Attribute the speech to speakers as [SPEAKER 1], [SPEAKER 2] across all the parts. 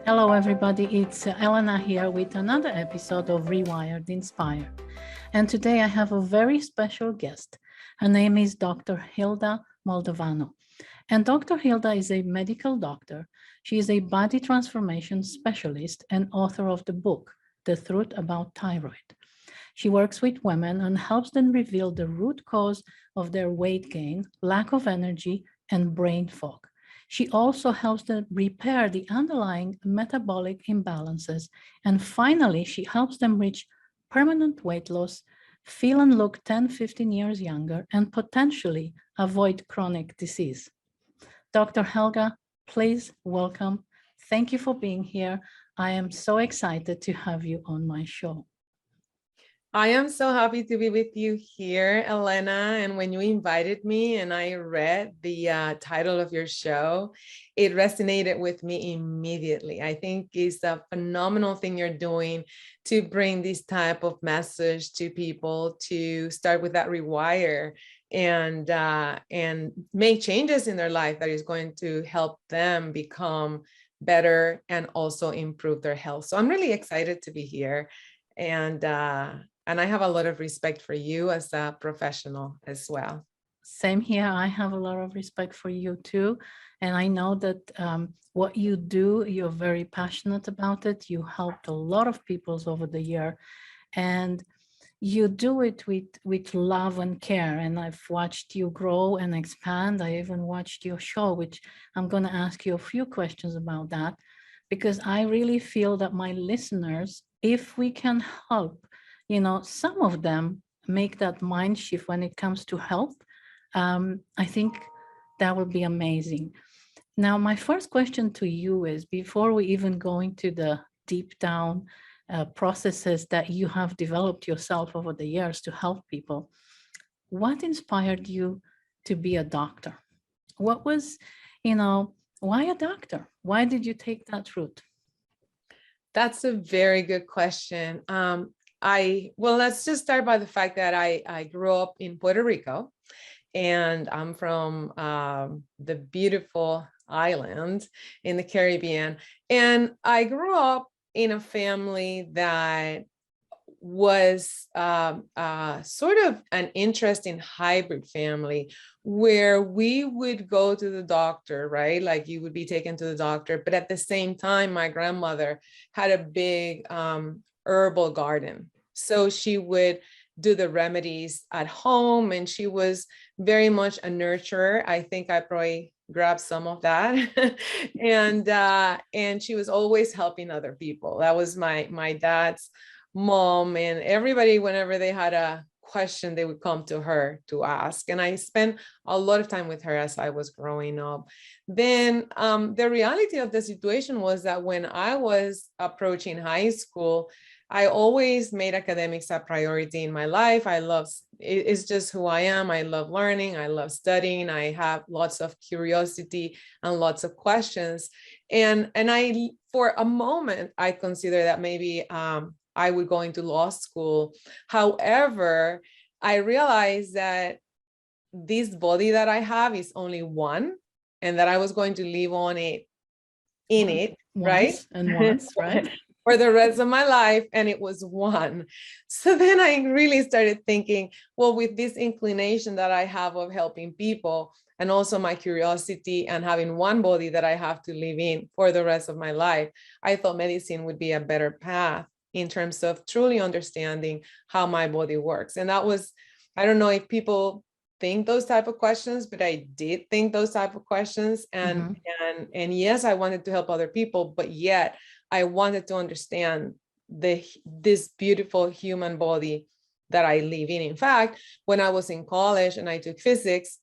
[SPEAKER 1] Hello, everybody. It's Elena here with another episode of Rewired Inspired. And today I have a very special guest. Her name is Dr. Hilda Maldonado. And Dr. Hilda is a medical doctor. She is a body transformation specialist and author of the book, The Truth About Thyroid. She works with women and helps them reveal the root cause of their weight gain, lack of energy, and brain fog. She also helps them repair the underlying metabolic imbalances. And finally, she helps them reach permanent weight loss, feel and look 10, 15 years younger, and potentially avoid chronic disease. Dr. Helga, please welcome. Thank you for being here. I am so excited to have you on my show.
[SPEAKER 2] I am so happy to be with you here, Elena. And when you invited me and I read the title of your show, it resonated with me immediately. I think it's a phenomenal thing you're doing to bring this type of message to people, to start with that rewire and make changes in their life that is going to help them become better and also improve their health. So I'm really excited to be here. And I have a lot of respect for you as a professional as well.
[SPEAKER 1] Same here. I have a lot of respect for you too. And I know that what you do, you're very passionate about it. You helped a lot of people over the year. And you do it with love and care. And I've watched you grow and expand. I even watched your show, which I'm going to ask you a few questions about that, because I really feel that my listeners, if we can help, some of them make that mind shift when it comes to health, I think that would be amazing. Now, my first question to you is, before we even go into the deep down processes that you have developed yourself over the years to help people, what inspired you to be a doctor? What was, why a doctor? Why did you take that route?
[SPEAKER 2] That's a very good question. Let's just start by the fact that I grew up in Puerto Rico, and I'm from the beautiful island in the Caribbean. And I grew up in a family that was sort of an interesting hybrid family where we would go to the doctor, right? Like you would be taken to the doctor, but at the same time, my grandmother had a big herbal garden. So she would do the remedies at home, and she was very much a nurturer. I think I probably grabbed some of that. and she was always helping other people. That was my dad's mom, and everybody, whenever they had a question, they would come to her to ask. And I spent a lot of time with her as I was growing up. Then the reality of the situation was that when I was approaching high school, I always made academics a priority in my life. It's just who I am. I love learning. I love studying. I have lots of curiosity and lots of questions. And I, for a moment, I consider that maybe I would go into law school. However, I realized that this body that I have is only one, and that I was going to live on it, right?
[SPEAKER 1] Right?
[SPEAKER 2] For the rest of my life, and it was one. So then I really started thinking, well, with this inclination that I have of helping people, and also my curiosity and having one body that I have to live in for the rest of my life, I thought medicine would be a better path in terms of truly understanding how my body works. And that was, I don't know if people think those type of questions, but I did think those type of questions. And yes, I wanted to help other people, but yet I wanted to understand this beautiful human body that I live in. In fact, when I was in college and I took physics,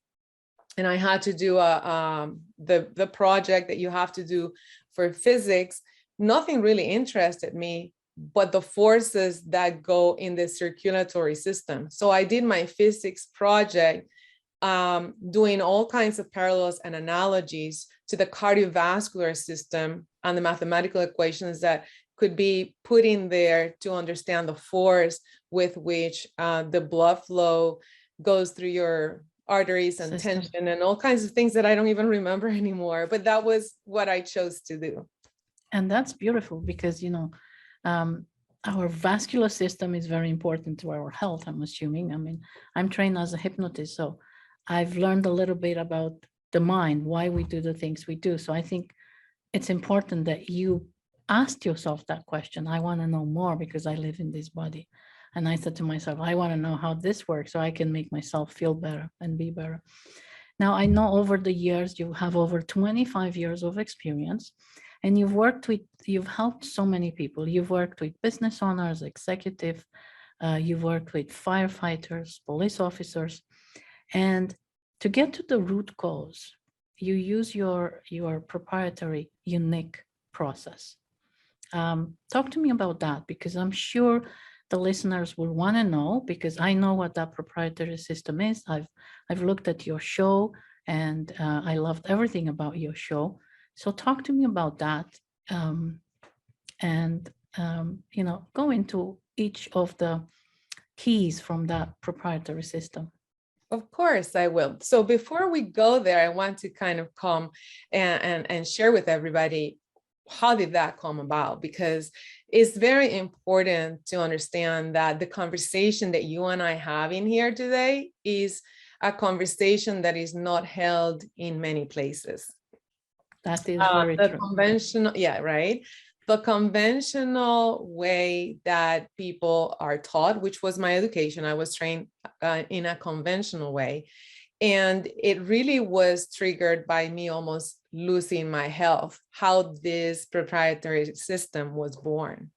[SPEAKER 2] and I had to do the project that you have to do for physics, nothing really interested me but the forces that go in the circulatory system. So I did my physics project doing all kinds of parallels and analogies to the cardiovascular system and the mathematical equations that could be put in there to understand the force with which the blood flow goes through your arteries and tension and all kinds of things that I don't even remember anymore. But that was what I chose to do.
[SPEAKER 1] And that's beautiful because, um, our vascular system is very important to our health, I'm assuming. I mean, I'm trained as a hypnotist, so I've learned a little bit about the mind, why we do the things we do. So I think it's important that you ask yourself that question. I want to know more because I live in this body. And I said to myself, I want to know how this works so I can make myself feel better and be better. Now, I know over the years, you have over 25 years of experience, and you've helped so many people. You've worked with business owners, executive, you've worked with firefighters, police officers, and to get to the root cause, you use your proprietary, unique process. Talk to me about that, because I'm sure the listeners will want to know, because I know what that proprietary system is. I've looked at your show, and I loved everything about your show. So talk to me about that, and go into each of the keys from that proprietary system.
[SPEAKER 2] Of course, I will. So before we go there, I want to kind of come and share with everybody, how did that come about? Because it's very important to understand that the conversation that you and I have in here today is a conversation that is not held in many places.
[SPEAKER 1] That is very
[SPEAKER 2] The
[SPEAKER 1] true.
[SPEAKER 2] conventional, yeah, right. The conventional way that people are taught, which was my education, I was trained in a conventional way. And it really was triggered by me almost losing my health, how this proprietary system was born.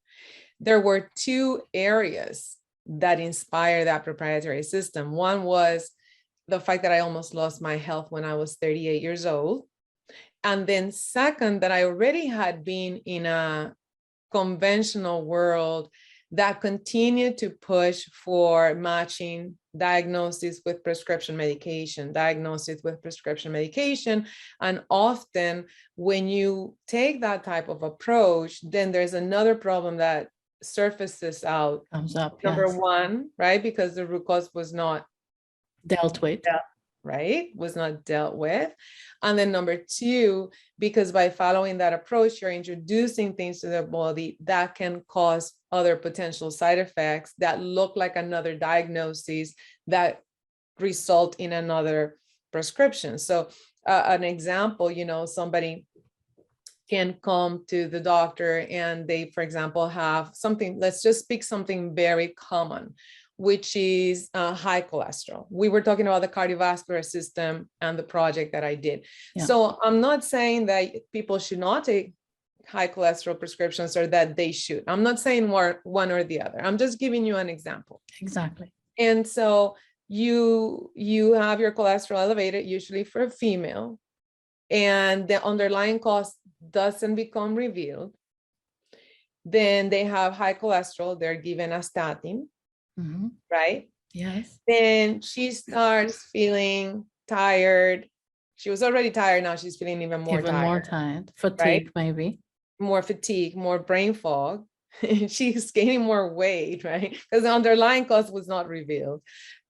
[SPEAKER 2] There were two areas that inspired that proprietary system. One was the fact that I almost lost my health when I was 38 years old. And then second, that I already had been in a conventional world that continued to push for matching diagnosis with prescription medication, And often when you take that type of approach, then there's another problem that surfaces out.
[SPEAKER 1] Comes up.
[SPEAKER 2] Number
[SPEAKER 1] Yes.
[SPEAKER 2] one, right? Because the root cause was not
[SPEAKER 1] Dealt with.
[SPEAKER 2] right? Was not dealt with. And then number two, because by following that approach, you're introducing things to the body that can cause other potential side effects that look like another diagnosis that result in another prescription. So an example, somebody can come to the doctor and they, for example, have something, let's just pick something very common, which is high cholesterol. We were talking about the cardiovascular system and the project that I did. Yeah. So I'm not saying that people should not take high cholesterol prescriptions or that they should. I'm not saying one or the other. I'm just giving you an example.
[SPEAKER 1] Exactly.
[SPEAKER 2] And so you have your cholesterol elevated, usually for a female, and the underlying cause doesn't become revealed. Then they have high cholesterol, they're given a statin. Mm-hmm. Right?
[SPEAKER 1] Yes.
[SPEAKER 2] Then she starts feeling tired. She was already tired. Now she's feeling even more tired.
[SPEAKER 1] Fatigue, right? Maybe.
[SPEAKER 2] More fatigue, more brain fog. She's gaining more weight, right? Because the underlying cause was not revealed.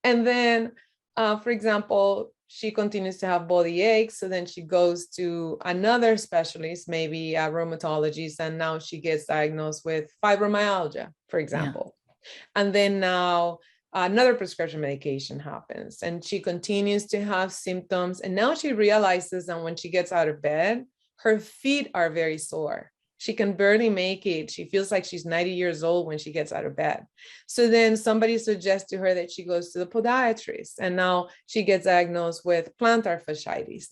[SPEAKER 2] And then, for example, she continues to have body aches. So then she goes to another specialist, maybe a rheumatologist, and now she gets diagnosed with fibromyalgia, for example. Yeah. And then now another prescription medication happens and she continues to have symptoms. And now she realizes that when she gets out of bed, her feet are very sore. She can barely make it. She feels like she's 90 years old when she gets out of bed. So then somebody suggests to her that she goes to the podiatrist, and now she gets diagnosed with plantar fasciitis.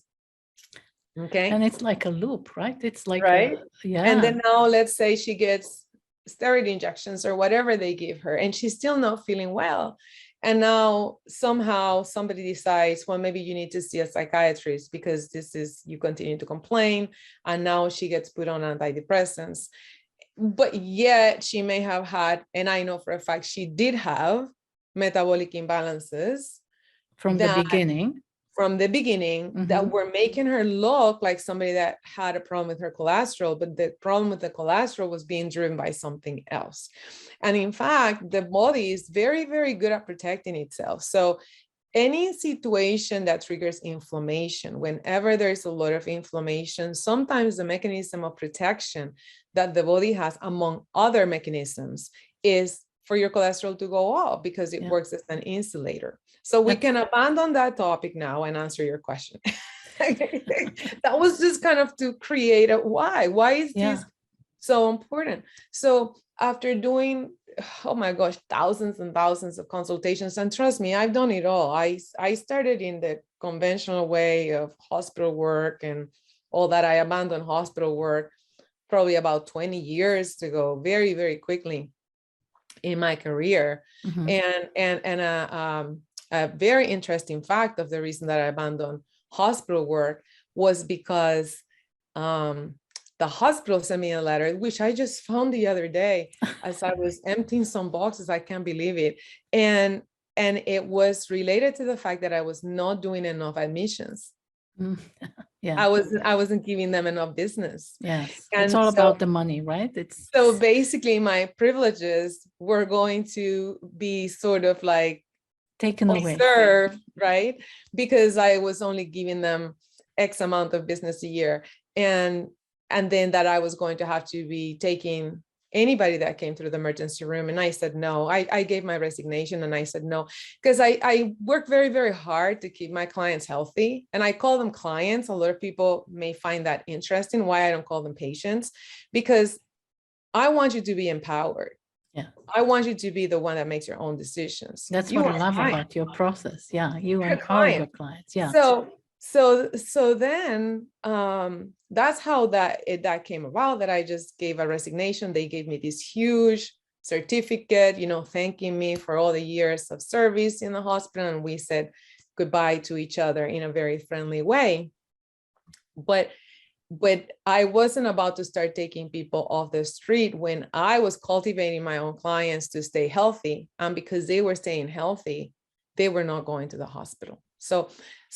[SPEAKER 2] Okay.
[SPEAKER 1] And it's like a loop, right? It's like,
[SPEAKER 2] right.
[SPEAKER 1] Yeah.
[SPEAKER 2] And then now let's say she gets steroid injections or whatever they give her, and she's still not feeling well. And now somehow somebody decides, well, maybe you need to see a psychiatrist because you continue to complain. And now she gets put on antidepressants. But yet she may have had, and I know for a fact she did have metabolic imbalances
[SPEAKER 1] from the beginning.
[SPEAKER 2] Mm-hmm. That were making her look like somebody that had a problem with her cholesterol, but the problem with the cholesterol was being driven by something else. And in fact, the body is very, very good at protecting itself. So any situation that triggers inflammation, whenever there's a lot of inflammation, sometimes the mechanism of protection that the body has, among other mechanisms, is for your cholesterol to go up because it works as an insulator. So we can abandon that topic now and answer your question. That was just kind of to create a why. Why is this so important? So after doing, oh my gosh, thousands and thousands of consultations, and trust me, I've done it all. I started in the conventional way of hospital work and all that. I abandoned hospital work probably about 20 years ago, very, very quickly in my career. And a very interesting fact of the reason that I abandoned hospital work was because the hospital sent me a letter, which I just found the other day as I was emptying some boxes. I can't believe it. And it was related to the fact that I was not doing enough admissions. I wasn't giving them enough business.
[SPEAKER 1] Yes. And it's all about the money, right?
[SPEAKER 2] So basically my privileges were going to be sort of like
[SPEAKER 1] taken away,
[SPEAKER 2] right? Because I was only giving them X amount of business a year. And then that I was going to have to be taking anybody that came through the emergency room. And I said, no, I gave my resignation and I said, no, because I work very, very hard to keep my clients healthy. And I call them clients. A lot of people may find that interesting, why I don't call them patients, because I want you to be empowered.
[SPEAKER 1] Yeah.
[SPEAKER 2] I want you to be the one that makes your own decisions.
[SPEAKER 1] That's what I love about your process. Yeah. You empower your clients. Yeah.
[SPEAKER 2] So then that's how that came about, that I just gave a resignation. They gave me this huge certificate, thanking me for all the years of service in the hospital. And we said goodbye to each other in a very friendly way. But I wasn't about to start taking people off the street when I was cultivating my own clients to stay healthy. And because they were staying healthy, they were not going to the hospital. So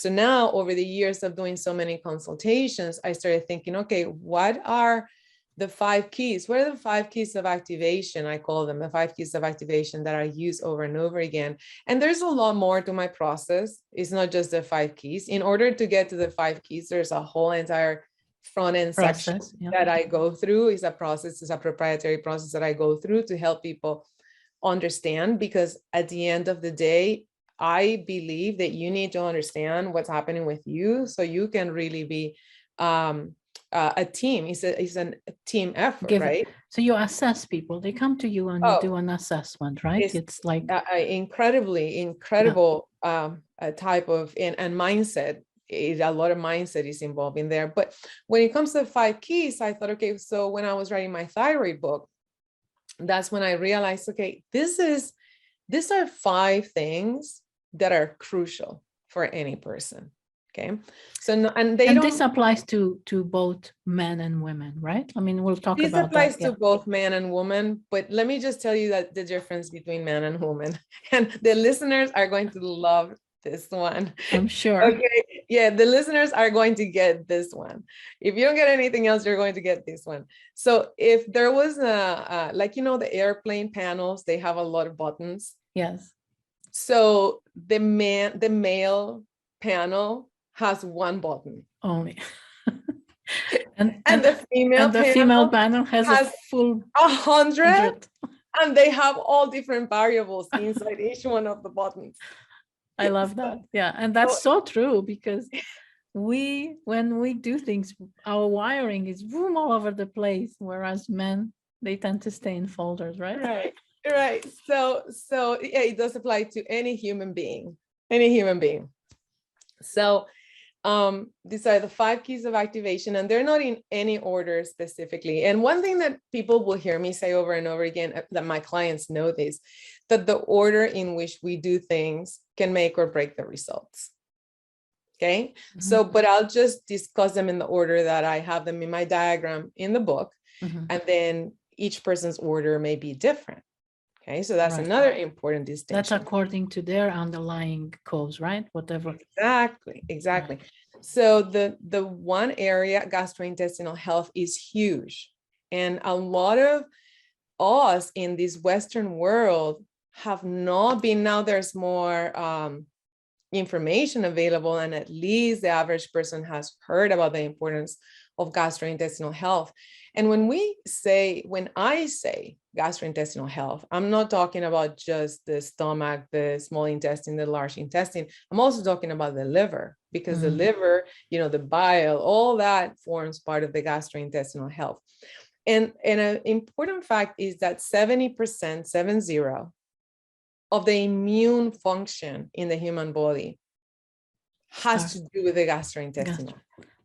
[SPEAKER 2] now over the years of doing so many consultations, I started thinking, okay, what are the 5 keys? What are the 5 keys of activation? I call them the 5 keys of activation that I use over and over again. And there's a lot more to my process. It's not just the 5 keys. In order to get to the 5 keys, there's a whole entire front end section that I go through. It's a process, it's a proprietary process that I go through to help people understand, because at the end of the day, I believe that you need to understand what's happening with you so you can really be a team. It's a team effort, right?
[SPEAKER 1] So you assess people. They come to you and you do an assessment, right? It's like
[SPEAKER 2] incredible type of and mindset. A lot of mindset is involved in there. But when it comes to the 5 keys, I thought, okay, so when I was writing my thyroid book, that's when I realized, okay, these are 5 things that are crucial for any person. Okay. So, and
[SPEAKER 1] this applies to both men and women, right? I mean, we'll talk about that.
[SPEAKER 2] This applies to both man and woman, but let me just tell you that the difference between man and woman, and the listeners are going to love this one.
[SPEAKER 1] I'm sure.
[SPEAKER 2] Okay. Yeah. The listeners are going to get this one. If you don't get anything else, you're going to get this one. So if there was the airplane panels, they have a lot of buttons.
[SPEAKER 1] Yes.
[SPEAKER 2] So the male panel has 1 button
[SPEAKER 1] only.
[SPEAKER 2] and the female
[SPEAKER 1] panel has a full
[SPEAKER 2] 100, and they have all different variables inside each one of the buttons.
[SPEAKER 1] I love that. Yeah. And that's so true, because when we do things, our wiring is boom all over the place, whereas men, they tend to stay in folders, right?
[SPEAKER 2] Right. So yeah, it does apply to any human being. So these are the 5 keys of activation, and they're not in any order specifically. And one thing that people will hear me say over and over again, that my clients know this, that the order in which we do things can make or break the results. Okay. Mm-hmm. So, but I'll just discuss them in the order that I have them in my diagram in the book. Mm-hmm. And then each person's order may be different. Okay, so that's another important distinction.
[SPEAKER 1] That's according to their underlying cause, right? Whatever.
[SPEAKER 2] Exactly. Right. So the one area, gastrointestinal health, is huge. And a lot of us in this Western world have not been, now there's more information available, and at least the average person has heard about the importance of gastrointestinal health. And when I say gastrointestinal health, I'm not talking about just the stomach, the small intestine, the large intestine. I'm also talking about the liver, because the liver, the bile, all that forms part of the gastrointestinal health. And an important fact is that 70%, 70, of the immune function in the human body has to do with the gastrointestinal.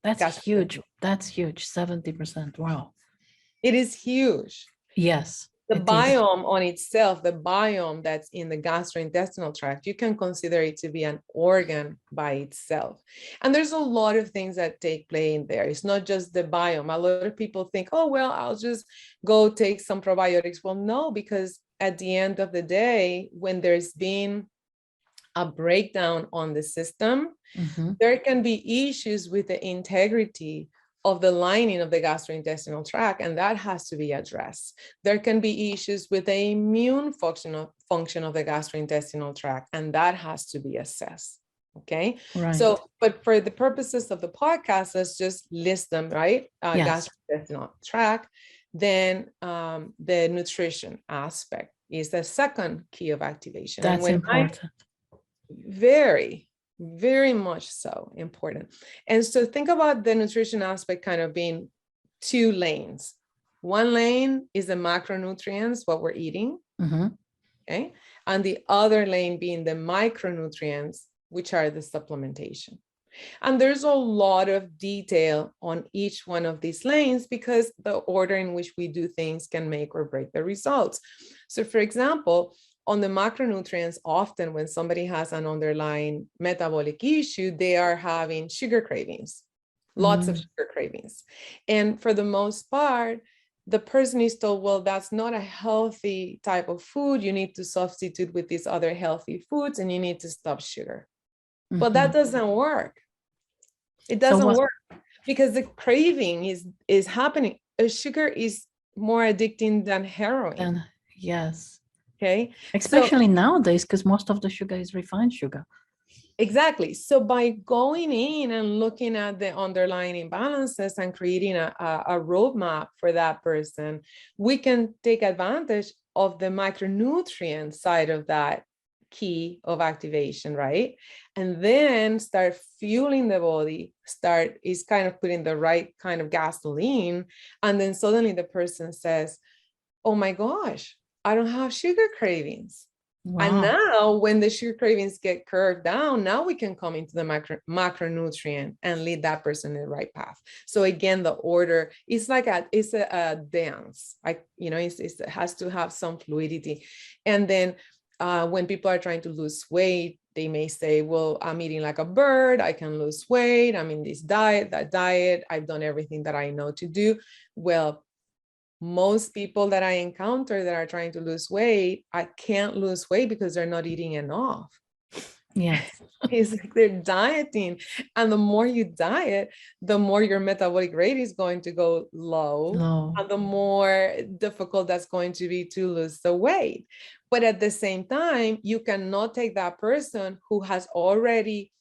[SPEAKER 1] That's huge. That's huge. 70%. Wow.
[SPEAKER 2] It is huge.
[SPEAKER 1] Yes.
[SPEAKER 2] The biome on itself, the biome that's in the gastrointestinal tract, you can consider it to be an organ by itself. And there's a lot of things that take place in there. It's not just the biome. A lot of people think, oh, well, I'll just go take some probiotics. Well, no, because at the end of the day, when there's been a breakdown on the system, there can be issues with the integrity of the lining of the gastrointestinal tract, and that has to be addressed. There can be issues with the immune function of the gastrointestinal tract, and that has to be assessed. Okay.
[SPEAKER 1] Right.
[SPEAKER 2] So, but for the purposes of the podcast, let's just list them, right?
[SPEAKER 1] Yes.
[SPEAKER 2] Gastrointestinal tract. Then the nutrition aspect is the second key of activation.
[SPEAKER 1] That's important.
[SPEAKER 2] Very, very much so important. And so think about the nutrition aspect kind of being two lanes. One lane is the macronutrients, what we're eating. Okay. And the other lane being the micronutrients, which are the supplementation. And there's a lot of detail on each one of these lanes, because the order in which we do things can make or break the results. So for example, on the macronutrients, often when somebody has an underlying metabolic issue, they are having sugar cravings, lots of sugar cravings. And for the most part, the person is told, well, that's not a healthy type of food. You need to substitute with these other healthy foods, and you need to stop sugar. But that doesn't work. It doesn't work, because the craving is happening. Sugar is more addicting than heroin.
[SPEAKER 1] Yes.
[SPEAKER 2] Okay.
[SPEAKER 1] Especially nowadays, because most of the sugar is refined sugar.
[SPEAKER 2] Exactly. So by going in and looking at the underlying imbalances and creating a roadmap for that person, we can take advantage of the micronutrient side of that key of activation, right? And then start fueling the body, is kind of putting the right kind of gasoline. And then suddenly the person says, oh my gosh, I don't have sugar cravings. Wow. And now when the sugar cravings get curved down, now we can come into the macronutrient and lead that person in the right path. So again, the order is like a dance. It has to have some fluidity. And then when people are trying to lose weight, they may say, well, I'm eating like a bird. I can lose weight. I'm in this diet, that diet. I've done everything that I know to do. Well, most people that I encounter that are trying to lose weight, I can't lose weight because they're not eating enough.
[SPEAKER 1] Yes.
[SPEAKER 2] It's like they're dieting. And the more you diet, the more your metabolic rate is going to go low. And the more difficult that's going to be to lose the weight. But at the same time, you cannot take that person who has already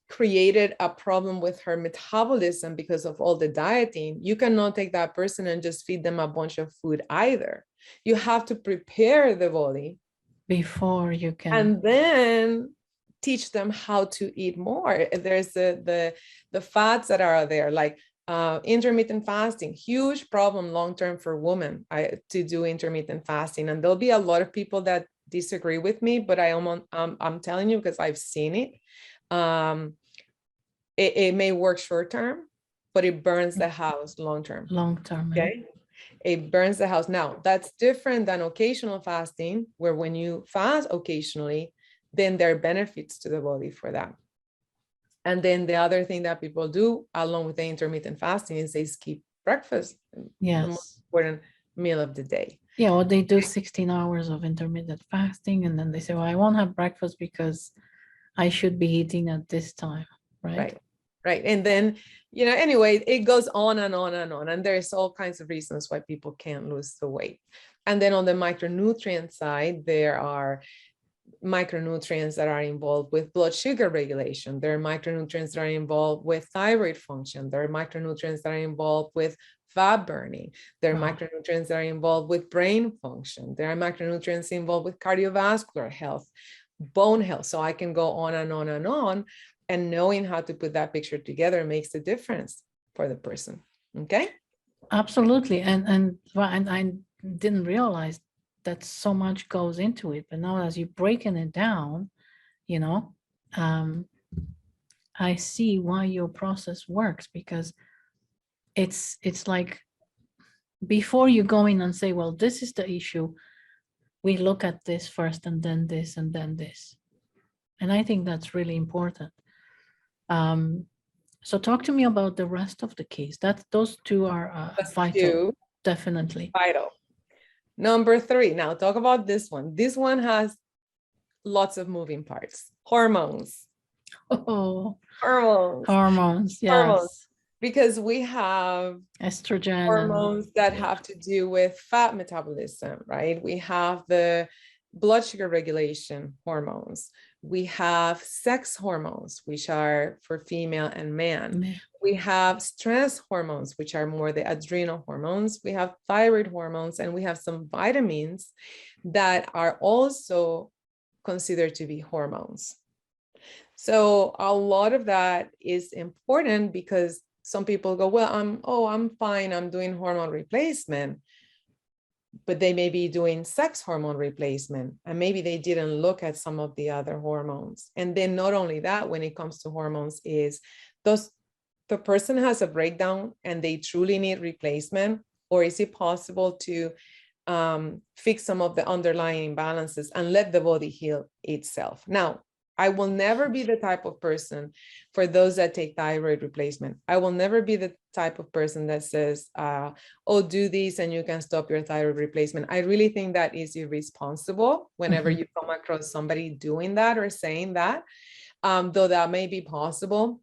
[SPEAKER 2] created a problem with her metabolism because of all the dieting. You cannot take that person and just feed them a bunch of food either. You have to prepare the body
[SPEAKER 1] before you can,
[SPEAKER 2] and then teach them how to eat more. There's the fats that are there, like intermittent fasting, huge problem long-term for women to do intermittent fasting. And there'll be a lot of people that disagree with me, but I'm telling you, because I've seen it. It may work short-term, but it burns the house long-term.
[SPEAKER 1] Long-term.
[SPEAKER 2] Okay. It burns the house. Now, that's different than occasional fasting, where when you fast occasionally, then there are benefits to the body for that. And then the other thing that people do along with the intermittent fasting is they skip breakfast.
[SPEAKER 1] Yes.
[SPEAKER 2] The most important meal of the day.
[SPEAKER 1] Yeah, or they do 16 hours of intermittent fasting, and then they say, well, I won't have breakfast because I should be eating at this time, right?
[SPEAKER 2] Right. And then, anyway, it goes on and on and on. And there's all kinds of reasons why people can't lose the weight. And then on the micronutrient side, there are micronutrients that are involved with blood sugar regulation. There are micronutrients that are involved with thyroid function. There are micronutrients that are involved with fat burning. There are
[SPEAKER 1] Wow.
[SPEAKER 2] micronutrients that are involved with brain function. There are micronutrients involved with cardiovascular health, bone health. So I can go on and on and on. And knowing how to put that picture together makes a difference for the person. Okay.
[SPEAKER 1] Absolutely. And I didn't realize that so much goes into it. But now as you're breaking it down, you know, I see why your process works, because it's like before you go in and say, well, this is the issue, we look at this first and then this and then this. And I think that's really important. So talk to me about the rest of the keys. Those two are vital, definitely.
[SPEAKER 2] Vital. Number 3. Now talk about this one. This one has lots of moving parts. Hormones.
[SPEAKER 1] Oh,
[SPEAKER 2] Hormones.
[SPEAKER 1] yes.
[SPEAKER 2] Hormones. Because we have
[SPEAKER 1] estrogen,
[SPEAKER 2] hormones that have to do with fat metabolism, right? We have the blood sugar regulation hormones. We have sex hormones, which are for female and man. We have stress hormones, which are more the adrenal hormones. We have thyroid hormones, and we have some vitamins that are also considered to be hormones. So a lot of that is important, because some people go, well, I'm fine, I'm doing hormone replacement, but they may be doing sex hormone replacement, and maybe they didn't look at some of the other hormones. And then not only that, when it comes to hormones, is the person has a breakdown and they truly need replacement, or is it possible to fix some of the underlying imbalances and let the body heal itself? Now, I will never be the type of person, for those that take thyroid replacement, I will never be the type of person that says, oh, do this and you can stop your thyroid replacement. I really think that is irresponsible whenever you come across somebody doing that or saying that, though that may be possible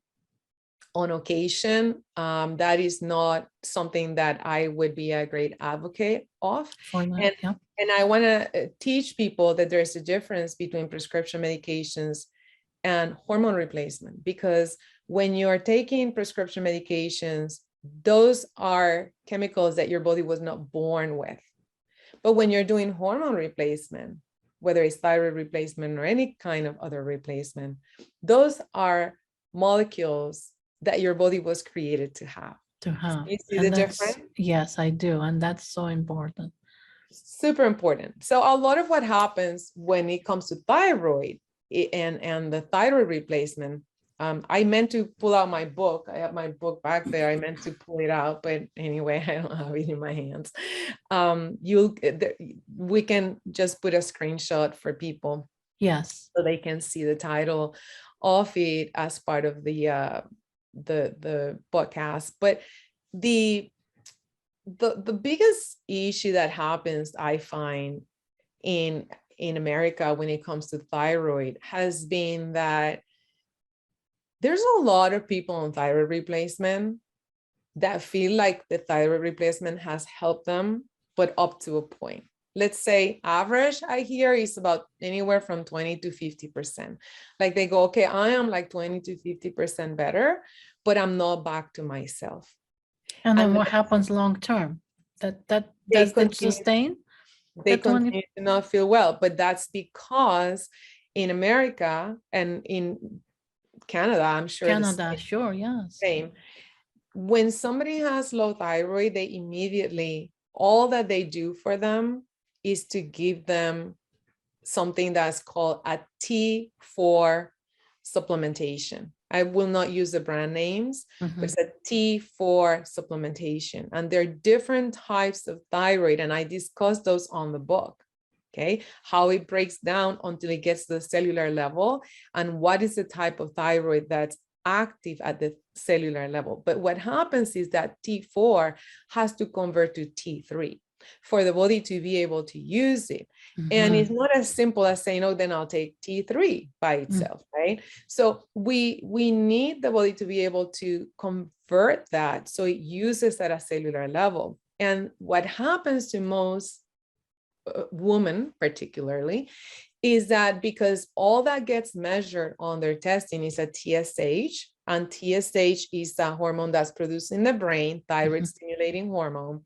[SPEAKER 2] on occasion. That is not something that I would be a great advocate of. And I want to teach people that there's a difference between prescription medications and hormone replacement, because when you're taking prescription medications, those are chemicals that your body was not born with. But when you're doing hormone replacement, whether it's thyroid replacement or any kind of other replacement, those are molecules that your body was created to have. You see the difference?
[SPEAKER 1] Yes, I do. And that's so important.
[SPEAKER 2] Super important. So a lot of what happens when it comes to thyroid and the thyroid replacement, I meant to pull out my book. I have my book back there. I meant to pull it out, but anyway, I don't have it in my hands. We can just put a screenshot for people.
[SPEAKER 1] Yes.
[SPEAKER 2] So they can see the title of it as part of the podcast. But the biggest issue that happens, I find, in America when it comes to thyroid has been that there's a lot of people on thyroid replacement that feel like the thyroid replacement has helped them, but up to a point. Let's say average I hear is about anywhere from 20 to 50%. Like they go, okay, I am like 20 to 50% better, but I'm not back to myself.
[SPEAKER 1] And then what happens long term? That does it sustain?
[SPEAKER 2] They continue to not feel well, but that's because in America and in Canada, I'm sure
[SPEAKER 1] Canada, sure, yes.
[SPEAKER 2] Same. When somebody has low thyroid, they immediately, all that they do for them is to give them something that's called a T4 supplementation. I will not use the brand names, but it's a T4 supplementation. And there are different types of thyroid, and I discuss those on the book. Okay, how it breaks down until it gets to the cellular level, and what is the type of thyroid that's active at the cellular level. But what happens is that T4 has to convert to T3 for the body to be able to use it. And it's not as simple as saying, oh, then I'll take T3 by itself, right? So we need the body to be able to convert that so it uses at a cellular level. And what happens to most women particularly is that because all that gets measured on their testing is a TSH, and TSH is a hormone that's produced in the brain, thyroid stimulating hormone,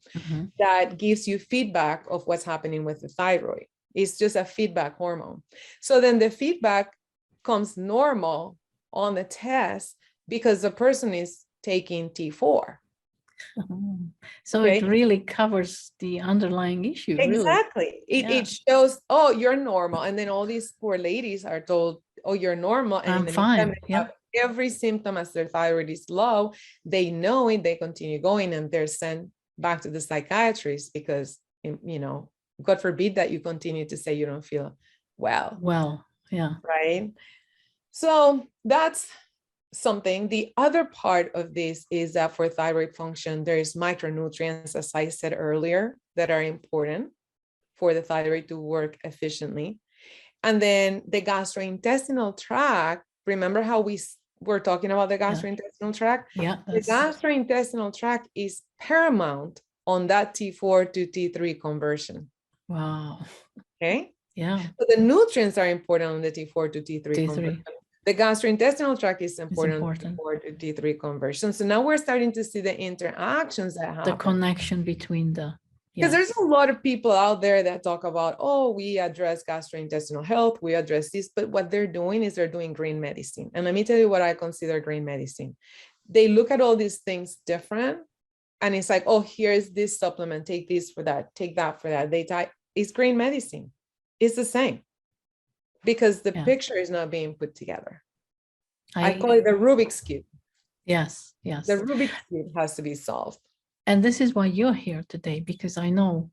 [SPEAKER 2] that gives you feedback of what's happening with the thyroid. It's just a feedback hormone. So then the feedback comes normal on the test because the person is taking T4.
[SPEAKER 1] So it really covers the underlying issue, really.
[SPEAKER 2] Exactly. It shows, oh, you're normal. And then all these poor ladies are told, oh, you're normal. And
[SPEAKER 1] I'm
[SPEAKER 2] in the
[SPEAKER 1] fine.
[SPEAKER 2] meantime, they have every symptom as their thyroid is low. They know it, they continue going, and they're sent back to the psychiatrist because, you know, God forbid that you continue to say you don't feel well.
[SPEAKER 1] Well, yeah.
[SPEAKER 2] Right. So that's something. The other part of this is that for thyroid function, there is micronutrients, as I said earlier, that are important for the thyroid to work efficiently. And then the gastrointestinal tract, remember how we were talking about the gastrointestinal tract?
[SPEAKER 1] Yeah.
[SPEAKER 2] The gastrointestinal tract is paramount on that T4 to T3 conversion.
[SPEAKER 1] Wow.
[SPEAKER 2] Okay.
[SPEAKER 1] Yeah.
[SPEAKER 2] So the nutrients are important on the T4 to T3 conversion. The gastrointestinal tract is important on T4 to T3 conversion. So now we're starting to see the interactions that happen.
[SPEAKER 1] The connection between the,
[SPEAKER 2] because there's a lot of people out there that talk about, oh, we address gastrointestinal health, we address this, but what they're doing is they're doing green medicine. And let me tell you what I consider green medicine. They look at all these things different, and it's like, oh, here's this supplement, take this for that, take that for that. It's green medicine. It's the same because the picture is not being put together. I call it the Rubik's Cube.
[SPEAKER 1] Yes, yes.
[SPEAKER 2] The Rubik's Cube has to be solved.
[SPEAKER 1] And this is why you're here today, because I know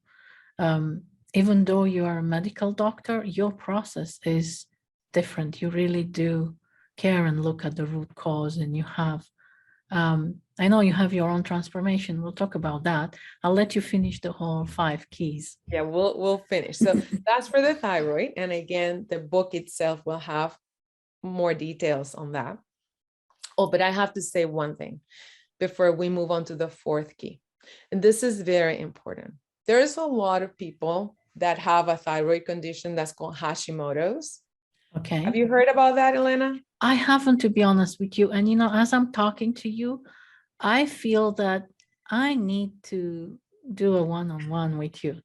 [SPEAKER 1] even though you are a medical doctor, your process is different. You really do care and look at the root cause, and you have, I know you have your own transformation. We'll talk about that. I'll let you finish the whole 5 keys.
[SPEAKER 2] Yeah, we'll finish. So that's for the thyroid. And again, the book itself will have more details on that. Oh, but I have to say one thing before we move on to the 4th key. And this is very important. There's a lot of people that have a thyroid condition that's called Hashimotos.
[SPEAKER 1] Okay.
[SPEAKER 2] Have you heard about that, Elena?
[SPEAKER 1] I haven't, to be honest with you. And, you know, as I'm talking to you, I feel that I need to do a one-on-one with you,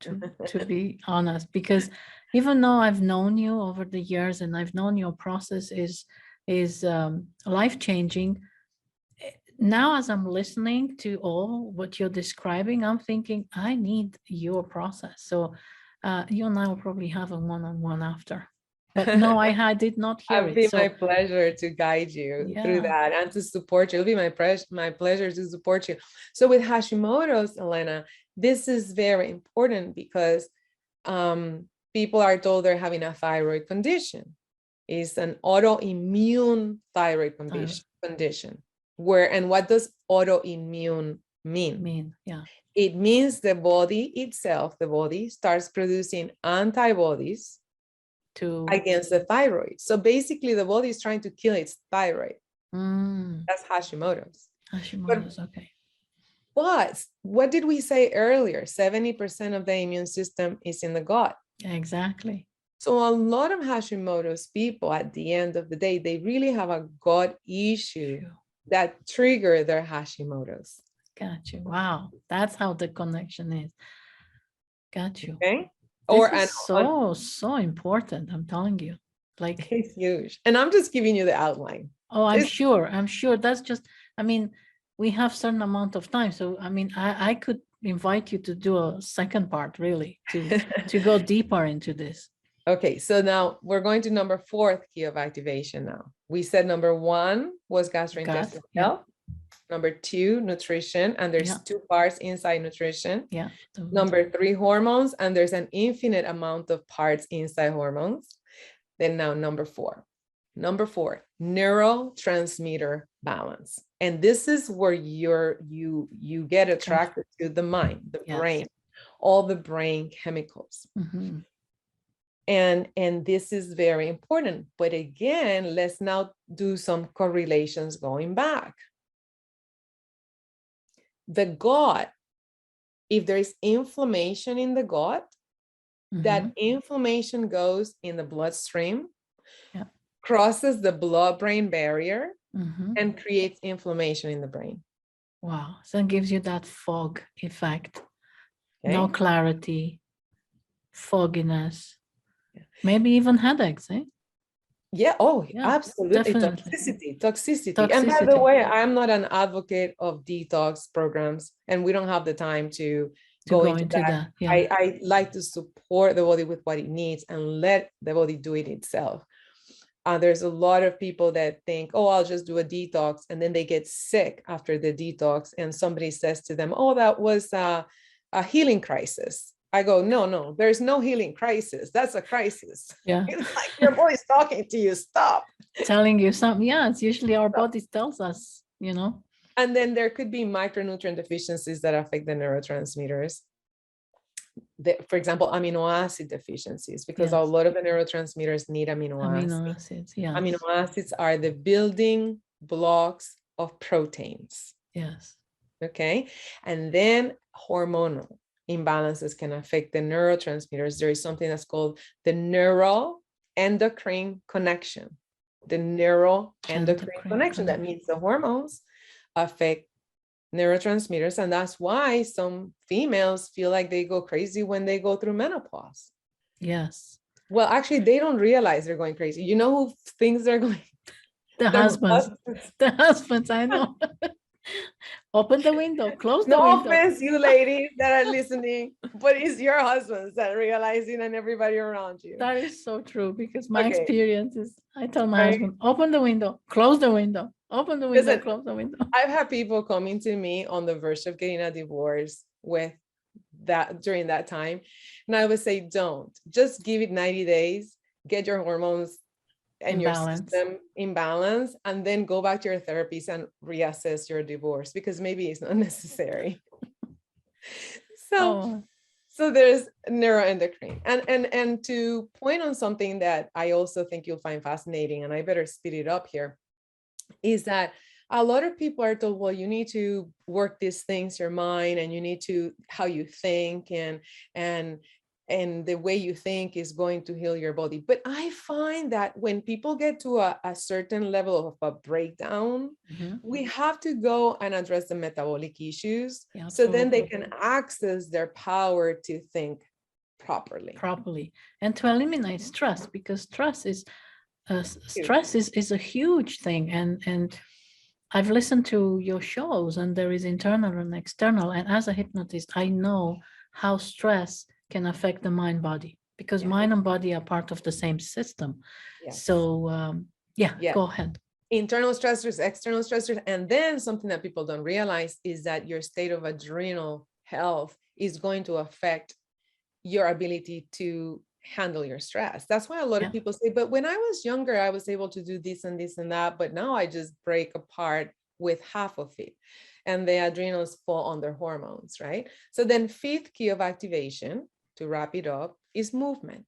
[SPEAKER 1] to be honest, because even though I've known you over the years and I've known your process is life-changing, now as I'm listening to all what you're describing, I'm thinking I need your process. So you and I will probably have a one-on-one after. But no, I did not hear it.
[SPEAKER 2] It'll be my pleasure to guide you through that and to support you. It'll be my pleasure to support you. So with Hashimoto's, Elena, this is very important because people are told they're having a thyroid condition. It's an autoimmune thyroid condition. And what does autoimmune mean? It means the body itself, starts producing antibodies against the thyroid. So basically the body is trying to kill its thyroid. That's Hashimoto's.
[SPEAKER 1] Okay.
[SPEAKER 2] But what did we say earlier? 70% of the immune system is in the gut.
[SPEAKER 1] Exactly.
[SPEAKER 2] So a lot of Hashimoto's people at the end of the day, they really have a gut issue that trigger their Hashimoto's.
[SPEAKER 1] Got you. Wow. That's how the connection is. Got you.
[SPEAKER 2] Okay.
[SPEAKER 1] So important. I'm telling you, like
[SPEAKER 2] it's huge. And I'm just giving you the outline.
[SPEAKER 1] Oh, I'm sure. That's just, I mean, we have certain amount of time. So, I mean, I could invite you to do a second part, really, to go deeper into this.
[SPEAKER 2] Okay, so now we're going to number 4th key of activation now. We said number 1 was gastrointestinal health. Number 2, nutrition, and there's 2 parts inside nutrition. Number 3, hormones, and there's an infinite amount of parts inside hormones. Then now number 4, neurotransmitter balance. And this is where you get attracted to the mind, the brain, all the brain chemicals. And this is very important. But again, let's now do some correlations going back. The gut, if there is inflammation in the gut, that
[SPEAKER 1] Mm-hmm.
[SPEAKER 2] inflammation goes in the bloodstream,
[SPEAKER 1] Yeah.
[SPEAKER 2] crosses the blood-brain barrier,
[SPEAKER 1] Mm-hmm.
[SPEAKER 2] and creates inflammation in the brain.
[SPEAKER 1] Wow. So it gives you that fog effect. No
[SPEAKER 2] Okay.
[SPEAKER 1] clarity, fogginess,
[SPEAKER 2] Yeah.
[SPEAKER 1] maybe even headaches, eh?
[SPEAKER 2] Yeah. Oh,
[SPEAKER 1] Yeah,
[SPEAKER 2] absolutely.
[SPEAKER 1] definitely.
[SPEAKER 2] Toxicity. And by the
[SPEAKER 1] Toxicity
[SPEAKER 2] way, I'm not an advocate of detox programs, and we don't have the time to
[SPEAKER 1] to
[SPEAKER 2] go
[SPEAKER 1] go
[SPEAKER 2] into
[SPEAKER 1] into
[SPEAKER 2] that.
[SPEAKER 1] that. Yeah.
[SPEAKER 2] I like to support the body with what it needs and let the body do it itself. There's a lot of people that think, oh, I'll just do a detox, and then they get sick after the detox, and somebody says to them, oh, that was a healing crisis. I go, no, there's no healing crisis. That's a crisis.
[SPEAKER 1] Yeah.
[SPEAKER 2] It's like your body's talking to you, stop.
[SPEAKER 1] Telling you something. Yeah, it's usually our bodies tells us, you know.
[SPEAKER 2] And then there could be micronutrient deficiencies that affect the neurotransmitters. For example, amino acid deficiencies, because a
[SPEAKER 1] Yes.
[SPEAKER 2] lot of the neurotransmitters need amino acids.
[SPEAKER 1] Amino acids. Yes.
[SPEAKER 2] Amino acids are the building blocks of proteins.
[SPEAKER 1] Yes.
[SPEAKER 2] Okay. And then hormonal imbalances can affect the neurotransmitters. There is something that's called the neuroendocrine connection. The neuroendocrine connection. That means the hormones affect neurotransmitters. And that's why some females feel like they go crazy when they go through menopause.
[SPEAKER 1] Yes.
[SPEAKER 2] Well, actually, they don't realize they're going crazy. You know who thinks they're going?
[SPEAKER 1] The husbands. The husbands, I know. Open the window, close the window.
[SPEAKER 2] No offense, you ladies that are listening, but it's your husbands that are realizing and everybody around you.
[SPEAKER 1] That is so true, because my experience is I tell my husband, open the window, close the window, open the window, close the window.
[SPEAKER 2] I've had people coming to me on the verge of getting a divorce with that during that time. And I would say, don't, just give it 90 days, get your hormones and your system in balance, and then go back to your therapies and reassess your divorce, because maybe it's not necessary. So there's neuroendocrine. And to point on something that I also think you'll find fascinating, and I better speed it up here, is that a lot of people are told, well, you need to work these things, your mind, and you need to, how you think, and the way you think is going to heal your body. But I find that when people get to a certain level of a breakdown, we have to go and address the metabolic issues, so then they can access their power to think properly
[SPEAKER 1] and to eliminate stress, because stress is a huge thing. And I've listened to your shows, and there is internal and external, and as a hypnotist I know how stress can affect the mind body, because mind and body are part of the same system. So go ahead.
[SPEAKER 2] Internal stressors, external stressors. And then something that people don't realize is that your state of adrenal health is going to affect your ability to handle your stress. That's why a lot of people say, but when I was younger, I was able to do this and this and that, but now I just break apart with half of it. And the adrenals fall under hormones, right? So then fifth key of activation, to wrap it up, is movement.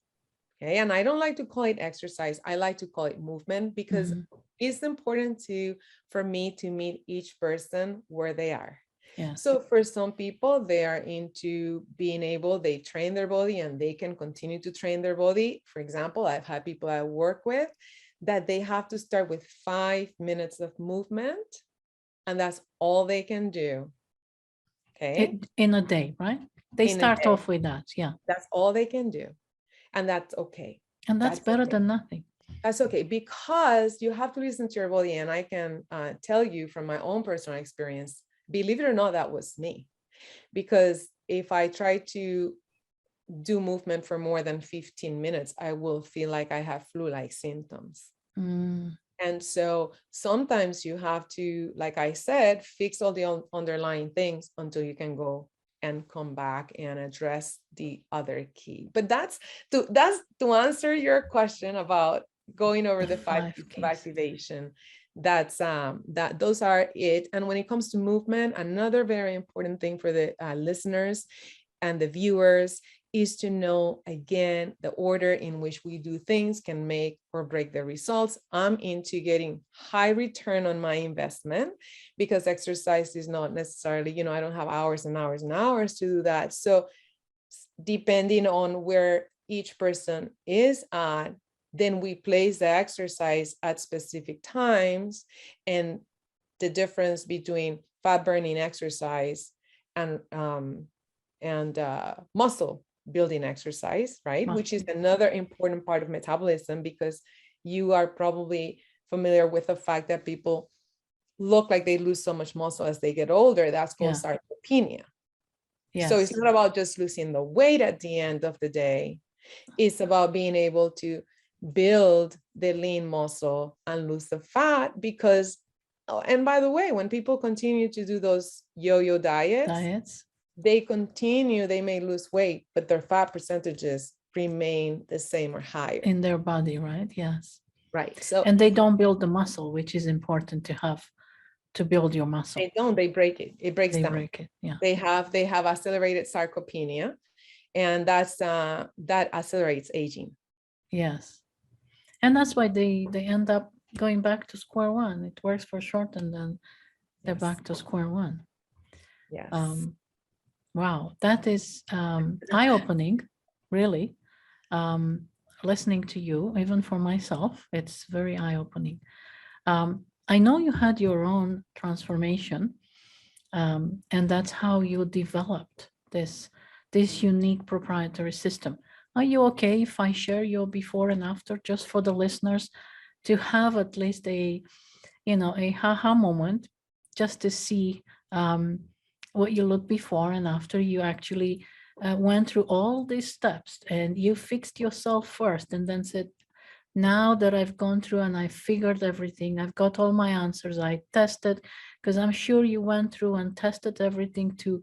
[SPEAKER 2] Okay. And I don't like to call it exercise. I like to call it movement, because it's important for me to meet each person where they are. So for some people, they are into being able, they train their body and they can continue to train their body. For example, I've had people I work with that they have to start with 5 minutes of movement, and that's all they can do. Okay.
[SPEAKER 1] In a day, right? They start off with that. Yeah.
[SPEAKER 2] That's all they can do. And that's okay.
[SPEAKER 1] And that's better than nothing.
[SPEAKER 2] That's okay, because you have to listen to your body. And I can tell you from my own personal experience, believe it or not, that was me. Because if I try to do movement for more than 15 minutes, I will feel like I have flu-like symptoms. And so sometimes you have to, like I said, fix all the underlying things until you can go and come back and address the other key. But that's to answer your question about going over the 5 keys of activation. That's those are it. And when it comes to movement, another very important thing for the listeners and the viewers is to know, again, the order in which we do things can make or break the results. I'm into getting high return on my investment, because exercise is not necessarily, I don't have hours and hours and hours to do that. So depending on where each person is at, then we place the exercise at specific times, and the difference between fat burning exercise and muscle building exercise, right? Which is another important part of metabolism, because you are probably familiar with the fact that people look like they lose so much muscle as they get older. That's called sarcopenia.
[SPEAKER 1] Yes.
[SPEAKER 2] So it's not about just losing the weight at the end of the day. It's about being able to build the lean muscle and lose the fat, because, oh, and by the way, when people continue to do those yo-yo diets, they may lose weight, but their fat percentages remain the same or higher.
[SPEAKER 1] In their body, right? Yes.
[SPEAKER 2] Right. So,
[SPEAKER 1] and they don't build the muscle, which is important to have to build your muscle.
[SPEAKER 2] They break it. It breaks down.
[SPEAKER 1] Break it. Yeah.
[SPEAKER 2] They have accelerated sarcopenia, and that accelerates aging.
[SPEAKER 1] Yes. And that's why they end up going back to square one. It works for short, and then they're back to square one.
[SPEAKER 2] Yes.
[SPEAKER 1] Wow, that is eye-opening, really. Listening to you, even for myself, it's very eye-opening. I know you had your own transformation, and that's how you developed this unique proprietary system. Are you okay if I share your before and after, just for the listeners to have at least a haha moment, just to see what you look before and after you actually went through all these steps, and you fixed yourself first and then said, now that I've gone through and I figured everything, I've got all my answers, I tested, because I'm sure you went through and tested everything to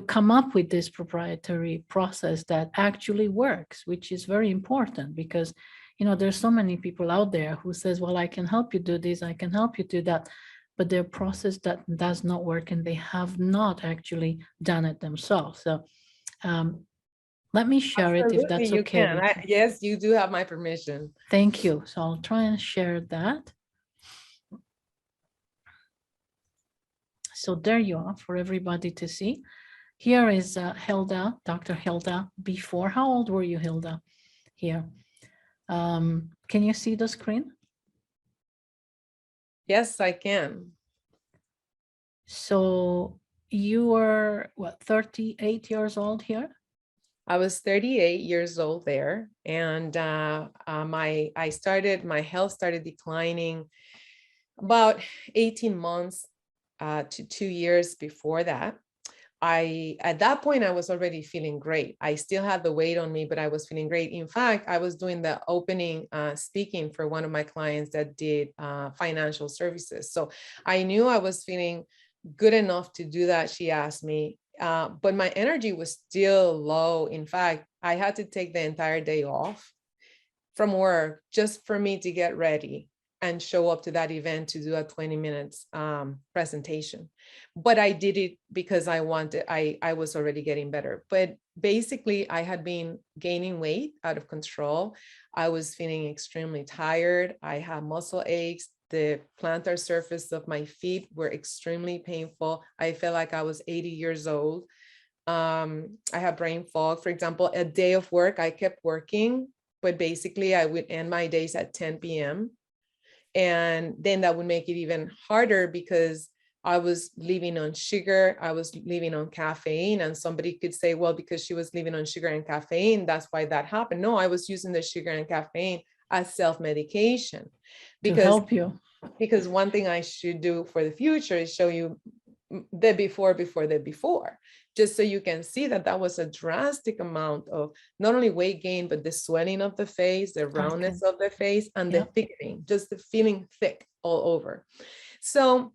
[SPEAKER 1] come up with this proprietary process that actually works, which is very important, because there's so many people out there who says, well, I can help you do this, I can help you do that, but their process that does not work, and they have not actually done it themselves. So let me share it, if that's okay.
[SPEAKER 2] Yes, you do have my permission.
[SPEAKER 1] Thank you. So I'll try and share that. So there you are for everybody to see. Here is Hilda, Dr. Hilda before. How old were you, Hilda? Here. Can you see the screen?
[SPEAKER 2] Yes, I can.
[SPEAKER 1] So you were, what, 38 years old here?
[SPEAKER 2] I was 38 years old there, and my health started declining about 18 months to 2 years before that. At that point, I was already feeling great. I still had the weight on me, but I was feeling great. In fact, I was doing the opening speaking for one of my clients that did financial services. So I knew I was feeling good enough to do that. She asked me, but my energy was still low. In fact, I had to take the entire day off from work just for me to get ready and show up to that event to do a 20 minutes presentation. But I did it because I was already getting better. But basically, I had been gaining weight out of control. I was feeling extremely tired. I had muscle aches. The plantar surface of my feet were extremely painful. I felt like I was 80 years old. I had brain fog. For example, a day of work, I kept working, but basically I would end my days at 10 p.m. And then that would make it even harder, because I was living on sugar, I was living on caffeine, and somebody could say, well, because she was living on sugar and caffeine, that's why that happened. No, I was using the sugar and caffeine as self-medication.
[SPEAKER 1] To help you.
[SPEAKER 2] Because one thing I should do for the future is show you the before, just so you can see that that was a drastic amount of not only weight gain, but the swelling of the face, the roundness of the face, and the thickening, just the feeling thick all over. So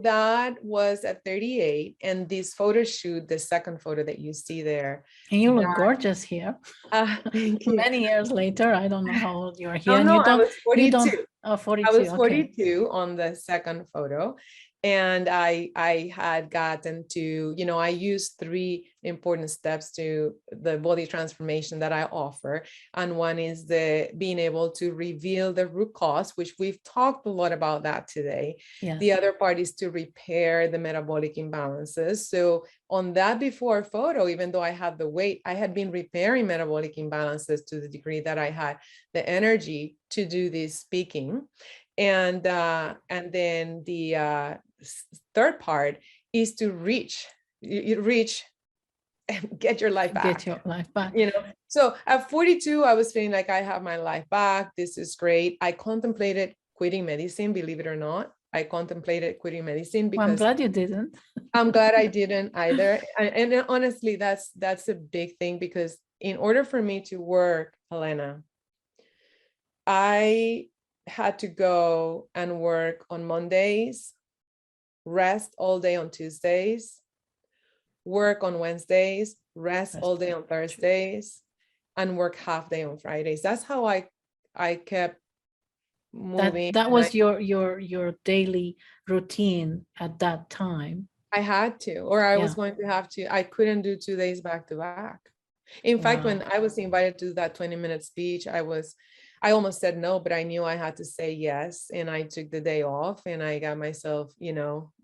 [SPEAKER 2] that was at 38, and this photo shoot, the second photo that you see there.
[SPEAKER 1] And you look gorgeous here.
[SPEAKER 2] Thank you.
[SPEAKER 1] Many years later, I don't know how old you are here.
[SPEAKER 2] No, I was 42.
[SPEAKER 1] 42.
[SPEAKER 2] I was 42 on the second photo. And I had gotten to, I used 3 important steps to the body transformation that I offer. And one is the being able to reveal the root cause, which we've talked a lot about that today.
[SPEAKER 1] Yes.
[SPEAKER 2] The other part is to repair the metabolic imbalances. So on that before photo, even though I had the weight, I had been repairing metabolic imbalances to the degree that I had the energy to do this speaking. And then the third part is to reach and get your life back.
[SPEAKER 1] Get your life back.
[SPEAKER 2] So at 42, I was feeling like I have my life back. This is great. I contemplated quitting medicine, believe it or not. I contemplated quitting medicine because
[SPEAKER 1] I'm glad you didn't.
[SPEAKER 2] I'm glad I didn't either. And honestly, that's a big thing, because in order for me to work, Helena, I had to go and work on Mondays, rest all day on Tuesdays, work on Wednesdays, rest all day on Thursdays, and work half day on Fridays. That's how I kept moving.
[SPEAKER 1] That was your daily routine at that time.
[SPEAKER 2] I had to, or I was going to have to. I couldn't do 2 days back to back. In fact, when I was invited to that 20-minute speech, I almost said no, but I knew I had to say yes. And I took the day off and I got myself,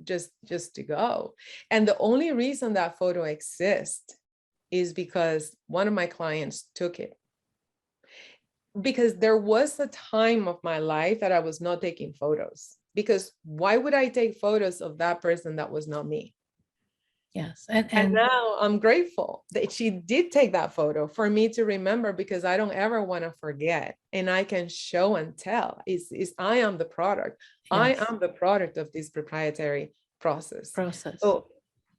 [SPEAKER 2] just to go. And the only reason that photo exists is because one of my clients took it. Because there was a time of my life that I was not taking photos. Because why would I take photos of that person that was not me?
[SPEAKER 1] Yes.
[SPEAKER 2] And now I'm grateful that she did take that photo for me to remember, because I don't ever want to forget. And I can show and tell I am the product. Yes. I am the product of this proprietary process. So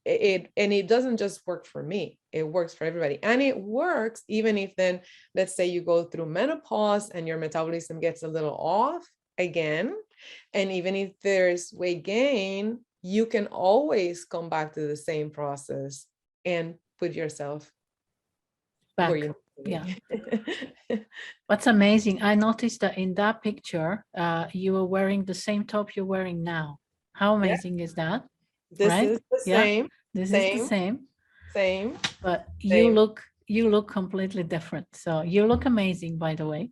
[SPEAKER 2] it doesn't just work for me. It works for everybody. And it works even if then, let's say you go through menopause and your metabolism gets a little off again. And even if there's weight gain, you can always come back to the same process and put yourself back where you need to be.
[SPEAKER 1] What's amazing, I noticed that in that picture, you were wearing the same top you're wearing now. How amazing is that?
[SPEAKER 2] This is the same.
[SPEAKER 1] This is the same.
[SPEAKER 2] Same.
[SPEAKER 1] But you look completely different. So you look amazing, by the way.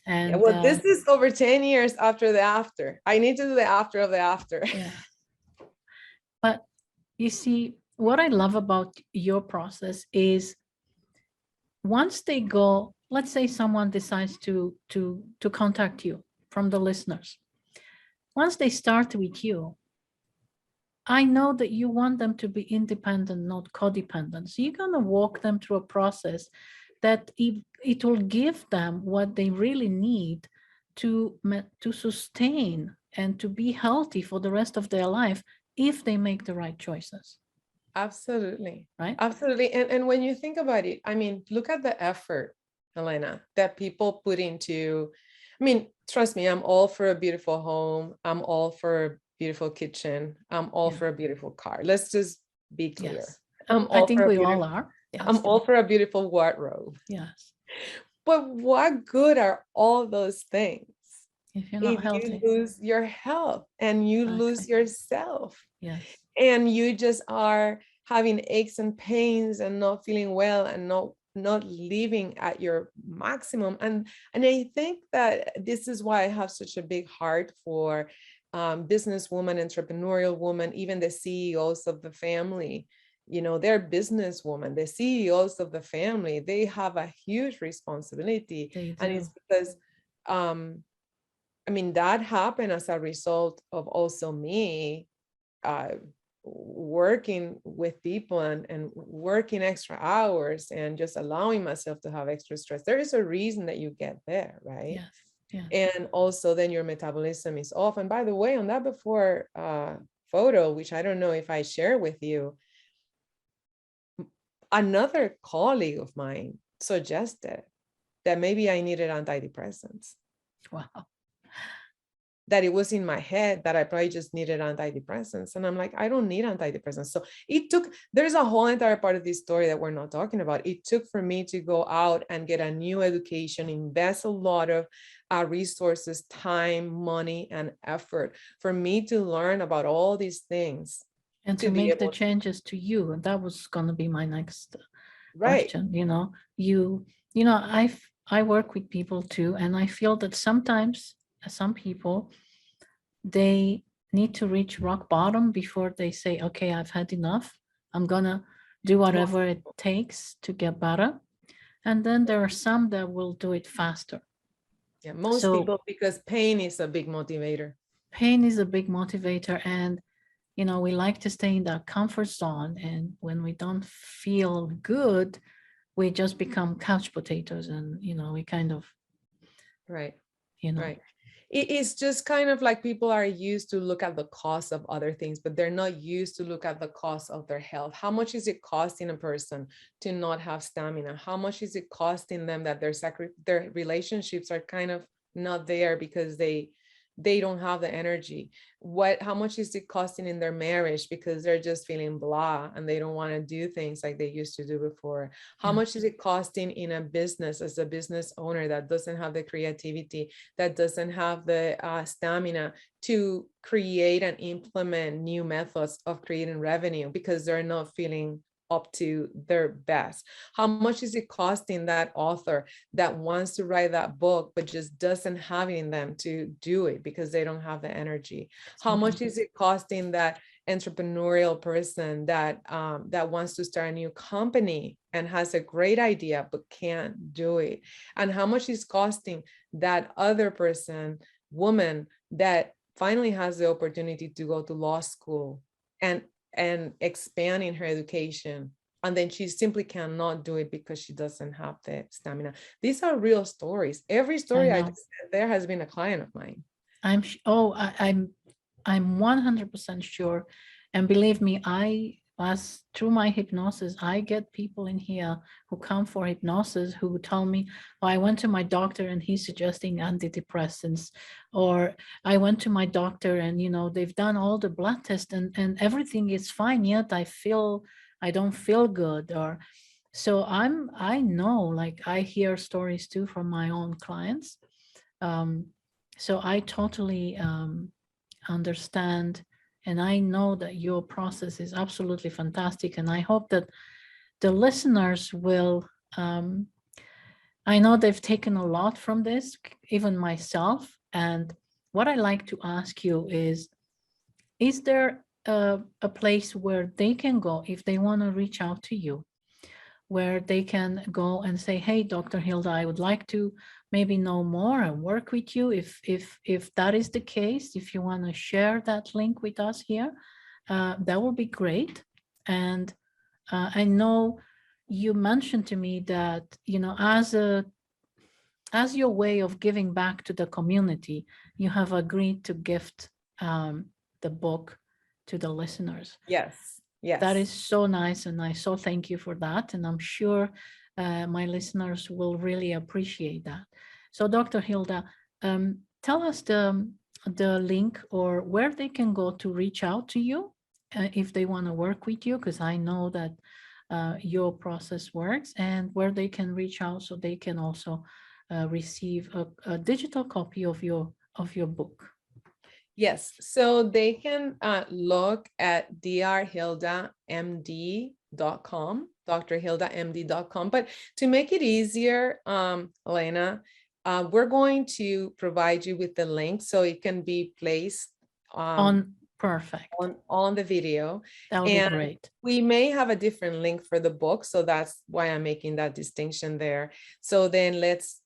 [SPEAKER 1] And
[SPEAKER 2] well, this is over 10 years after the after. I need to do the after of the after.
[SPEAKER 1] Yeah. But you see, what I love about your process is once they go, let's say someone decides to contact you from the listeners. Once they start with you, I know that you want them to be independent, not codependent. So you're going to walk them through a process that it will give them what they really need to sustain and to be healthy for the rest of their life if they make the right choices.
[SPEAKER 2] Absolutely.
[SPEAKER 1] Right?
[SPEAKER 2] Absolutely. And when you think about it, I mean, look at the effort, Elena, that people put into, I mean, trust me, I'm all for a beautiful home. I'm all for a beautiful kitchen. I'm all for a beautiful car. Let's just be clear.
[SPEAKER 1] Yes. I think we all are.
[SPEAKER 2] Yes. I'm all for a beautiful wardrobe.
[SPEAKER 1] Yes.
[SPEAKER 2] But what good are all those things
[SPEAKER 1] if you're not healthy?
[SPEAKER 2] You lose your health and you lose yourself?
[SPEAKER 1] Yes.
[SPEAKER 2] And you just are having aches and pains and not feeling well and not living at your maximum. And I think that this is why I have such a big heart for businesswomen, entrepreneurial women, even the CEOs of the family. They're businesswomen, the CEOs of the family, they have a huge responsibility. And it's because, I mean, that happened as a result of also me working with people and working extra hours and just allowing myself to have extra stress. There is a reason that you get there, right?
[SPEAKER 1] Yes. Yeah.
[SPEAKER 2] And also then your metabolism is off. And by the way, on that before photo, which I don't know if I share with you, another colleague of mine suggested that maybe I needed antidepressants.
[SPEAKER 1] Wow.
[SPEAKER 2] that it was in my head that I probably just needed antidepressants. And I'm like, I don't need antidepressants. So there's a whole entire part of this story that we're not talking about. It took for me to go out and get a new education, invest a lot of resources, time, money, and effort for me to learn about all these things.
[SPEAKER 1] And to make the changes to you. And that was going to be my next question. I work with people too, and I feel that sometimes some people, they need to reach rock bottom before they say, okay, I've had enough. I'm gonna do whatever it takes to get better. And then there are some that will do it faster.
[SPEAKER 2] Yeah, most people, because pain is a big motivator.
[SPEAKER 1] Pain is a big motivator, and we like to stay in that comfort zone. And when we don't feel good, we just become couch potatoes, and we kind of
[SPEAKER 2] right. It's just kind of like people are used to look at the cost of other things, but they're not used to look at the cost of their health. How much is it costing a person to not have stamina? How much is it costing them that their relationships are kind of not there because they don't have the energy? How much is it costing in their marriage because they're just feeling blah and they don't want to do things like they used to do before? How much is it costing in a business as a business owner that doesn't have the creativity, that doesn't have the stamina to create and implement new methods of creating revenue because they're not feeling up to their best? How much is it costing that author that wants to write that book but just doesn't have it in them to do it because they don't have the energy? How much is it costing that entrepreneurial person that wants to start a new company and has a great idea but can't do it? And how much is costing that other person, woman, that finally has the opportunity to go to law school and expand in her education, and then she simply cannot do it because she doesn't have the stamina? These are real stories. Every story I just said there has been a client of mine.
[SPEAKER 1] I'm 100% sure. And believe me, through my hypnosis, I get people in here who come for hypnosis who tell me, oh, I went to my doctor and he's suggesting antidepressants, or I went to my doctor and they've done all the blood tests and everything is fine, yet I don't feel good. Or so I know, like, I hear stories too from my own clients. So I totally understand. And I know that your process is absolutely fantastic. And I hope that the listeners will, I know they've taken a lot from this, even myself. And what I like to ask you is there a place where they can go if they want to reach out to you, where they can go and say, hey, Dr. Hilda, I would like to maybe know more and work with you? If that is the case, if you want to share that link with us here, that would be great. And I know you mentioned to me that, as your way of giving back to the community, you have agreed to gift the book to the listeners.
[SPEAKER 2] Yes.
[SPEAKER 1] That is so nice, and I so thank you for that. And I'm sure my listeners will really appreciate that. So, Dr. Hilda, tell us the link or where they can go to reach out to you if they want to work with you, because I know that your process works, and where they can reach out so they can also receive a digital copy of your book.
[SPEAKER 2] Yes, so they can look at drhildamd.com, drhildamd.com. But to make it easier, Elena, we're going to provide you with the link so it can be placed
[SPEAKER 1] on
[SPEAKER 2] the video.
[SPEAKER 1] That would be great.
[SPEAKER 2] We may have a different link for the book, so that's why I'm making that distinction there. So then let's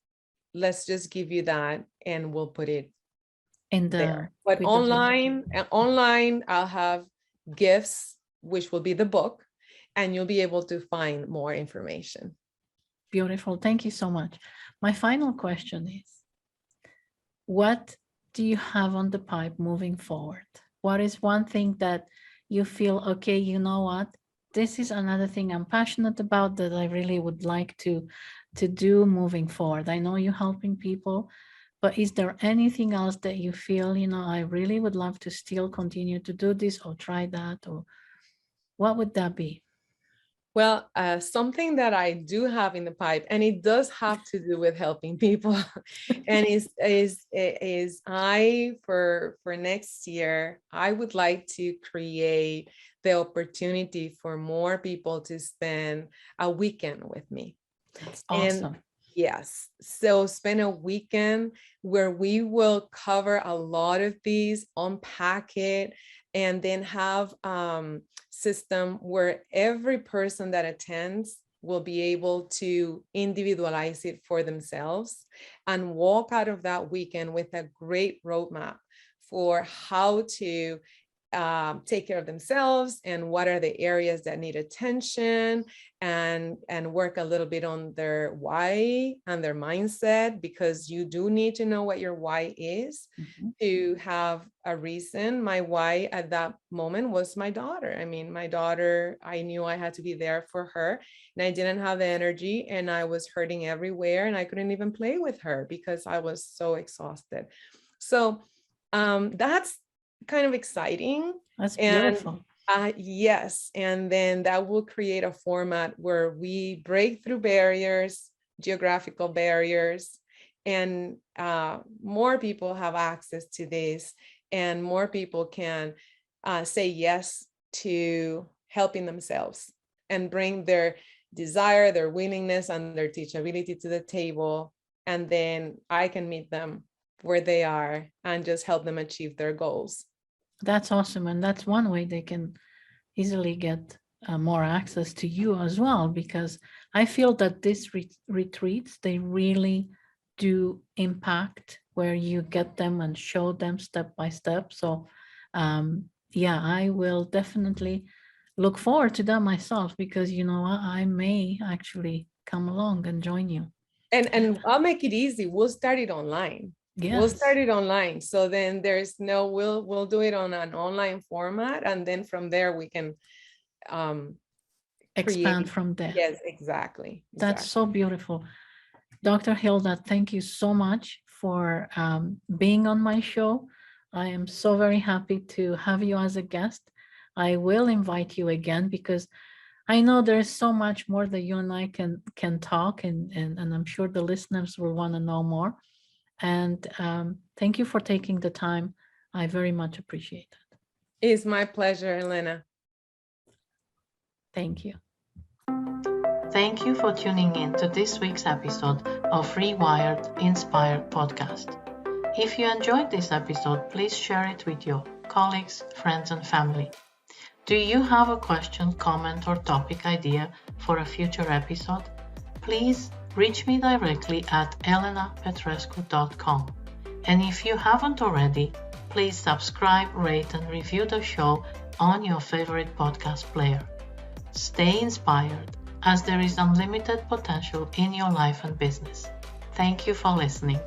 [SPEAKER 2] just give you that, and we'll put it in there. But online I'll have gifts, which will be the book, and you'll be able to find more information.
[SPEAKER 1] Beautiful. Thank you so much. My final question is, what do you have on the pipe moving forward? What is one thing that you feel, okay, you know what, this is another thing I'm passionate about that I really would like to do moving forward? I know you're helping people, But is there anything else that you feel, I really would love to still continue to do this or try that, or what would that be?
[SPEAKER 2] Well, something that I do have in the pipe, and it does have to do with helping people, and is I for next year, I would like to create the opportunity for more people to spend a weekend with me.
[SPEAKER 1] That's
[SPEAKER 2] And
[SPEAKER 1] awesome.
[SPEAKER 2] yes, so spend a weekend where we will cover a lot of these, unpack it, and then have system where every person that attends will be able to individualize it for themselves and walk out of that weekend with a great roadmap for how to take care of themselves and what are the areas that need attention, and work a little bit on their why and their mindset, because you do need to know what your why is to have a reason. My why at that moment was my daughter. I mean, my daughter, I knew I had to be there for her, and I didn't have the energy, and I was hurting everywhere, and I couldn't even play with her because I was so exhausted. So that's kind of exciting.
[SPEAKER 1] That's
[SPEAKER 2] And
[SPEAKER 1] beautiful.
[SPEAKER 2] yes, and then that will create a format where we break through barriers, geographical barriers, and more people have access to this, and more people can say yes to helping themselves and bring their desire, their willingness, and their teachability to the table. And then I can meet them where they are and just help them achieve their goals.
[SPEAKER 1] That's awesome. And that's one way they can easily get more access to you as well, because I feel that these retreats, they really do impact where you get them and show them step by step. So yeah, I will definitely look forward to that myself, because I may actually come along and join you.
[SPEAKER 2] And I'll make it easy. We'll start it online. We'll
[SPEAKER 1] Yes.
[SPEAKER 2] start it online. So then we'll do it on an online format. And then from there we can
[SPEAKER 1] Expand
[SPEAKER 2] create.
[SPEAKER 1] from there.
[SPEAKER 2] Yes, exactly.
[SPEAKER 1] That's so beautiful. Dr. Hilda, thank you so much for being on my show. I am so very happy to have you as a guest. I will invite you again, because I know there's so much more that you and I can talk, and I'm sure the listeners will want to know more. And thank you for taking the time. I very much appreciate it.
[SPEAKER 2] It's my pleasure, Elena.
[SPEAKER 1] Thank you. Thank you for tuning in to this week's episode of Rewired Inspired Podcast. If you enjoyed this episode, please share it with your colleagues, friends, and family. Do you have a question, comment, or topic idea for a future episode? Please reach me directly at elenapetrescu.com. And if you haven't already, please subscribe, rate, and review the show on your favorite podcast player. Stay inspired, as there is unlimited potential in your life and business. Thank you for listening.